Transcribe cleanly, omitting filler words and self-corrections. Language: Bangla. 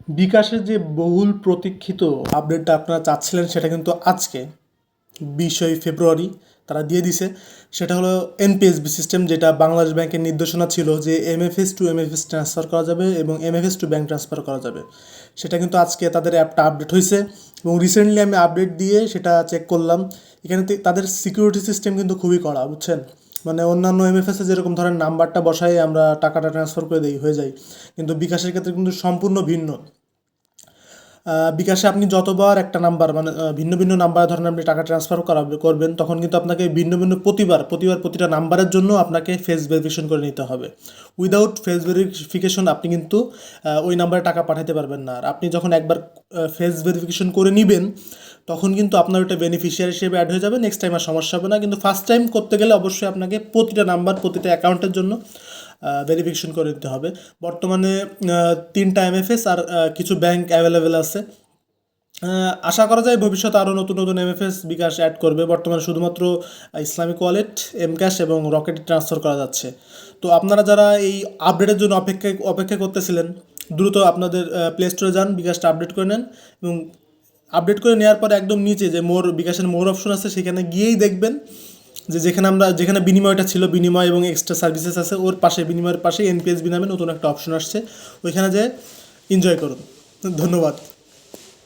বিকাশের যে বহুল প্রতীক্ষিত আপডেটটা আপনারা চাচ্ছিলেন সেটা কিন্তু আজকে 20 ফেব্রুয়ারি তারা দিয়ে দিছে। সেটা হলো এনপিএসবি সিস্টেম, যেটা বাংলাদেশ ব্যাংকের নির্দেশনা ছিল যে এমএফএস টু এমএফএস ট্রান্সফার করা যাবে এবং এমএফএস টু ব্যাংক ট্রান্সফার করা যাবে। সেটা কিন্তু আজকে তাদের অ্যাপটা আপডেট হয়েছে এবং রিসেন্টলি আমি আপডেট দিয়ে সেটা চেক করলাম। এখানে তাদের সিকিউরিটি সিস্টেম কিন্তু খুবই কড়া, বুঝছেন। মানে অন্যান্য এমএফএসে যেরকম ধরেন নাম্বারটা বসাই আমরা টাকাটা ট্রান্সফার করে দিই, হয়ে যায়, কিন্তু বিকাশের ক্ষেত্রে কিন্তু সম্পূর্ণ ভিন্ন। বিকাশে আপনি যতবার একটা নাম্বার মানে ভিন্ন ভিন্ন নাম্বার ধরেন আপনি টাকা ট্রান্সফার করবেন, তখন কিন্তু আপনাকে ভিন্ন ভিন্ন প্রতিটা নাম্বারের জন্য আপনাকে ফেস ভেরিফিকেশন করে নিতে হবে। উইদাউট ফেস ভেরিফিকেশন আপনি কিন্তু ওই নাম্বারে টাকা পাঠাতে পারবেন না। আর আপনি যখন একবার ফেস ভেরিফিকেশন করে নেবেন তখন কিন্তু আপনার ওটা বেনিফিশিয়ারি হিসেবে অ্যাড হয়ে যাবে, নেক্সট টাইম আর সমস্যা হবে না। কিন্তু ফার্স্ট টাইম করতে গেলে অবশ্যই আপনাকে প্রতিটা নাম্বার প্রতিটা অ্যাকাউন্টের জন্য ভেরিফিকেশন করে দিতে হবে। বর্তমানে 3টা এমএফএস আর কিছু ব্যাংক অ্যাভেলেবেল আছে। আশা করা যায় ভবিষ্যতে আরও নতুন নতুন এমএফএস বিকাশ অ্যাড করবে। বর্তমানে শুধুমাত্র ইসলামিক ওয়ালেট, এমক্যাশ এবং রকেট ট্রান্সফার করা যাচ্ছে। তো আপনারা যারা এই আপডেটের জন্য অপেক্ষা করতেছিলেন, দ্রুত আপনাদের প্লে স্টোরে যান, বিকাশটা আপডেট করে নেন এবং আপডেট করে নেওয়ার পরে একদম নিচে যে বিকাশের মোর অপশন আছে সেখানে গিয়েই দেখবেন যে যেখানে বিনিময়টা ছিল, বিনিময় এবং এক্সট্রা সার্ভিসেস আছে, ওর পাশে বিনিময়ের পাশে এনপিএসবি নামে নতুন একটা অপশন আসছে, ওইখানে যে এনজয় করুন। ধন্যবাদ।